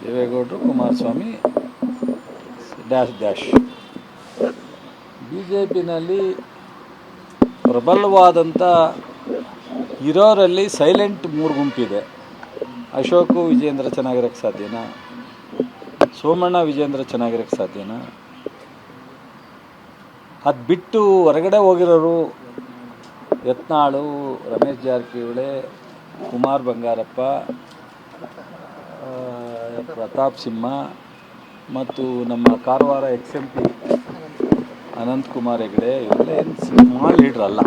ದೇವೇಗೌಡರು, Kumaraswamy dash dash. ಬಿ ಜೆ ಪಿನಲ್ಲಿ ಪ್ರಬಲವಾದಂಥ ಇರೋರಲ್ಲಿ ಸೈಲೆಂಟ್ 3 ಗುಂಪಿದೆ. ಅಶೋಕು ವಿಜೇಂದ್ರ ಚೆನ್ನಾಗಿರೋಕ್ಕೆ ಸಾಧ್ಯನಾ? ಸೋಮಣ್ಣ ವಿಜೇಂದ್ರ ಚೆನ್ನಾಗಿರೋಕ್ಕೆ ಸಾಧ್ಯನಾ? ಅದು ಬಿಟ್ಟು ಹೊರಗಡೆ ಹೋಗಿರೋರು ಯತ್ನಾಳು, ರಮೇಶ್ ಜಾರಕಿಹೊಳಿ, ಕುಮಾರ್ ಬಂಗಾರಪ್ಪ, ಪ್ರತಾಪ್ ಸಿಂಹ ಮತ್ತು ನಮ್ಮ ಕಾರವಾರ XMP ಅನಂತಕುಮಾರ್ ಹೆಗಡೆ ಇವರೆಲ್ಲ ಏನು ಸ್ಮಾಲ್ ಲೀಡ್ರ್ ಅಲ್ಲ.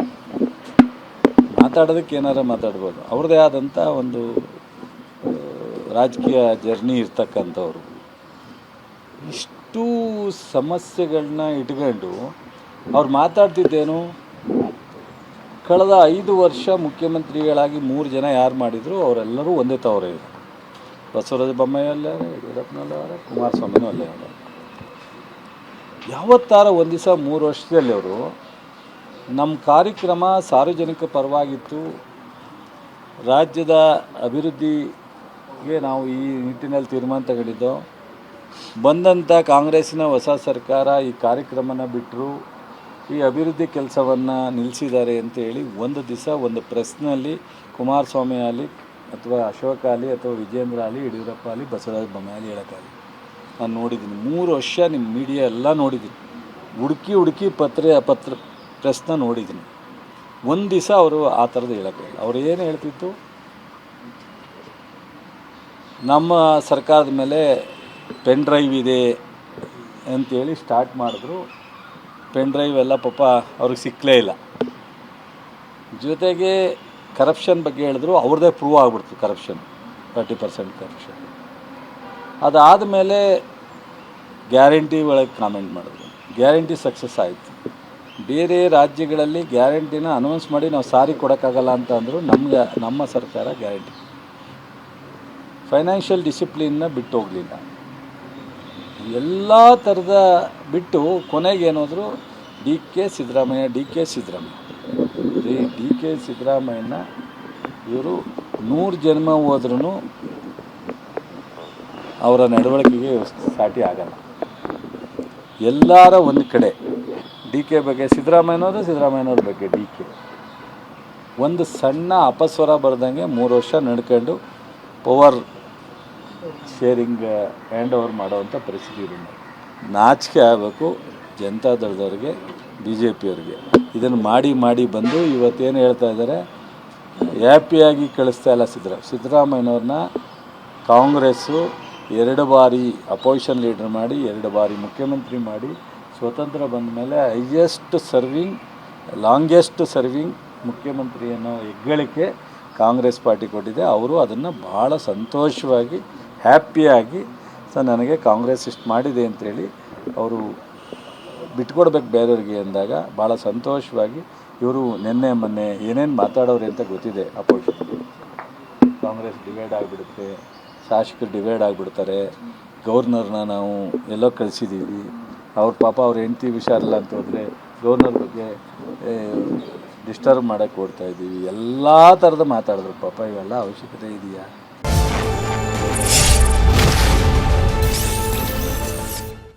ಮಾತಾಡೋದಕ್ಕೆ ಏನಾರ ಮಾತಾಡ್ಬೋದು. ಅವ್ರದ್ದೇ ಆದಂಥ ಒಂದು ರಾಜಕೀಯ ಜರ್ನಿ ಇರ್ತಕ್ಕಂಥವ್ರು. ಇಷ್ಟು ಸಮಸ್ಯೆಗಳನ್ನ ಇಟ್ಕೊಂಡು ಅವ್ರು ಮಾತಾಡ್ತಿದ್ದೇನು? ಕಳೆದ 5 ವರ್ಷ ಮುಖ್ಯಮಂತ್ರಿಗಳಾಗಿ 3 ಜನ ಯಾರು ಮಾಡಿದ್ರು ಅವರೆಲ್ಲರೂ ಒಂದೇ ತವರೇ ಇದೆ. ಬಸವರಾಜ ಬೊಮ್ಮಾಯಿ ಅಲ್ಲೇ, ಯಡಿಯೂರಪ್ಪನಲ್ಲೇ ಅವರೇ, ಕುಮಾರಸ್ವಾಮಿನೂ ಅಲ್ಲೇ ಅವರೇ. ಯಾವತ್ತಾರ ಒಂದು ದಿವಸ 3 ವರ್ಷದಲ್ಲಿ ಅವರು ನಮ್ಮ ಕಾರ್ಯಕ್ರಮ ಸಾರ್ವಜನಿಕ ಪರವಾಗಿತ್ತು, ರಾಜ್ಯದ ಅಭಿವೃದ್ಧಿಗೆ ನಾವು ಈ ನಿಟ್ಟಿನಲ್ಲಿ ತೀರ್ಮಾನ ತಗೊಂಡಿದ್ದೋ, ಬಂದಂಥ ಕಾಂಗ್ರೆಸ್ಸಿನ ಹೊಸ ಸರ್ಕಾರ ಈ ಕಾರ್ಯಕ್ರಮನ ಬಿಟ್ಟರು, ಈ ಅಭಿವೃದ್ಧಿ ಕೆಲಸವನ್ನು ನಿಲ್ಲಿಸಿದ್ದಾರೆ ಅಂತೇಳಿ ಒಂದು ದಿವಸ ಒಂದು ಪ್ರೆಸ್ನಲ್ಲಿ ಕುಮಾರಸ್ವಾಮಿ ಆಗಲಿ ಅಥವಾ ಅಶೋಕ್ ಆಗಲಿ ಅಥವಾ ವಿಜೇಂದ್ರ ಆಗಲಿ ಯಡಿಯೂರಪ್ಪ ಆಗಲಿ ಬಸವರಾಜ ಬೊಮ್ಮಾಯಿ ಆಗಲಿ ಹೇಳೋಕ್ಕಾಗಲಿ. ನಾನು ನೋಡಿದ್ದೀನಿ 3 ವರ್ಷ ನಿಮ್ಮ ಮೀಡಿಯಾ ಎಲ್ಲ ನೋಡಿದ್ದೀನಿ, ಹುಡುಕಿ ಪ್ರೆಸ್ನ ನೋಡಿದ್ದೀನಿ. ಒಂದು ದಿವಸ ಅವರು ಆ ಥರದ್ದು ಹೇಳೋಕ್ಕಾಗಿಲ್ಲ. ಅವ್ರು ಏನು ಹೇಳ್ತಿತ್ತು, ನಮ್ಮ ಸರ್ಕಾರದ ಮೇಲೆ ಪೆನ್ ಡ್ರೈವ್ ಇದೆ ಅಂಥೇಳಿ ಸ್ಟಾರ್ಟ್ ಮಾಡಿದ್ರು. ಪೆನ್ ಡ್ರೈವ್ ಎಲ್ಲ ಪಾಪ ಅವ್ರಿಗೆ ಸಿಕ್ಕಲೇ ಇಲ್ಲ. ಜೊತೆಗೆ ಕರಪ್ಷನ್ ಬಗ್ಗೆ ಹೇಳಿದ್ರು, ಅವ್ರದ್ದೇ ಪ್ರೂವ್ ಆಗಿಬಿಡ್ತು ಕರಪ್ಷನ್, 30% ಕರಪ್ಷನ್. ಅದಾದ ಮೇಲೆ ಗ್ಯಾರಂಟಿ ಒಳಗೆ ಕಾಮೆಂಟ್ ಮಾಡಿದ್ರು. ಗ್ಯಾರಂಟಿ ಸಕ್ಸಸ್ ಆಯಿತು. ಬೇರೆ ರಾಜ್ಯಗಳಲ್ಲಿ ಗ್ಯಾರಂಟಿನ ಅನೌನ್ಸ್ ಮಾಡಿ ನಾವು ಸಾರಿ ಕೊಡೋಕ್ಕಾಗಲ್ಲ ಅಂತ ಅಂದರು. ನಮ್ಮ ಸರ್ಕಾರ ಗ್ಯಾರಂಟಿ ಫೈನಾನ್ಷಿಯಲ್ ಡಿಸಿಪ್ಲಿನ್ನ ಬಿಟ್ಟು ಹೋಗಲಿಲ್ಲ. ಎಲ್ಲ ಥರದ ಬಿಟ್ಟು ಕೊನೆಗೆ ಏನಾದರೂ ಡಿ ಕೆ ಸಿದ್ದರಾಮಯ್ಯನ ಇವರು 100 ಜನ್ಮ ಹೋದ್ರೂ ಅವರ ನಡವಳಿಕೆಗೆ ಸಾಟಿ ಆಗಲ್ಲ. ಎಲ್ಲರ ಒಂದು ಕಡೆ ಡಿ ಕೆ ಬಗ್ಗೆ ಸಿದ್ದರಾಮಯ್ಯನವ್ರ ಬಗ್ಗೆ ಡಿ ಕೆ ಒಂದು ಸಣ್ಣ ಅಪಸ್ವರ ಬರ್ದಂಗೆ 3 ವರ್ಷ ನಡ್ಕೊಂಡು ಪವರ್ ಶೇರಿಂಗ್ ಹ್ಯಾಂಡ್ ಓವರ್ ಮಾಡೋವಂಥ ಪರಿಸ್ಥಿತಿ ಇದೆ. ನಾಚಿಕೆ ಆಗಬೇಕು ಜನತಾದಳದವ್ರಿಗೆ, BJPಯವ್ರಿಗೆ. ಇದನ್ನು ಮಾಡಿ ಬಂದು ಇವತ್ತೇನು ಹೇಳ್ತಾ ಇದ್ದಾರೆ, ಹ್ಯಾಪಿಯಾಗಿ ಕಳಿಸ್ತಾ ಇಲ್ಲ ಸಿದ್ದರಾಮಯ್ಯನವ್ರನ್ನ. ಕಾಂಗ್ರೆಸ್ಸು 2 ಬಾರಿ ಅಪೋಸಿಷನ್ ಲೀಡರ್ ಮಾಡಿ, 2 ಬಾರಿ ಮುಖ್ಯಮಂತ್ರಿ ಮಾಡಿ, ಸ್ವತಂತ್ರ ಬಂದ ಮೇಲೆ ಲಾಂಗೆಸ್ಟ್ ಸರ್ವಿಂಗ್ ಮುಖ್ಯಮಂತ್ರಿ ಅನ್ನೋ ಹೆಗ್ಗಳಿಕೆ ಕಾಂಗ್ರೆಸ್ ಪಾರ್ಟಿ ಕೊಟ್ಟಿದೆ. ಅವರು ಅದನ್ನು ಭಾಳ ಸಂತೋಷವಾಗಿ ಹ್ಯಾಪಿಯಾಗಿ ನನಗೆ ಕಾಂಗ್ರೆಸ್ ಇಷ್ಟು ಮಾಡಿದೆ ಅಂಥೇಳಿ ಅವರು ಬಿಟ್ಕೊಡ್ಬೇಕು ಬೇರೆಯವ್ರಿಗೆ ಅಂದಾಗ ಭಾಳ ಸಂತೋಷವಾಗಿ ಇವರು ಮೊನ್ನೆ ಏನೇನು ಮಾತಾಡೋರು ಅಂತ ಗೊತ್ತಿದೆ. ಅಪೋಸಿಷನ್ ಕಾಂಗ್ರೆಸ್ ಡಿವೈಡ್ ಆಗಿಬಿಡುತ್ತೆ, ಶಾಸಕರು ಡಿವೈಡ್ ಆಗಿಬಿಡ್ತಾರೆ, ಗವರ್ನರ್ನ ನಾವು ಎಲ್ಲೋ ಕಳಿಸಿದ್ದೀವಿ, ಅವ್ರ ಹೆಂಡತಿ ಹುಷಾರಿಲ್ಲ ಅಂತ ಹೋದರೆ ಗವರ್ನರ್ ಬಗ್ಗೆ ಡಿಸ್ಟರ್ಬ್ ಮಾಡೋಕ್ಕೆ ಓಡ್ತಾಯಿದ್ದೀವಿ, ಎಲ್ಲ ಥರದ ಮಾತಾಡಿದ್ರು. ಪಾಪ ಇವೆಲ್ಲ ಅವಶ್ಯಕತೆ ಇದೆಯಾ?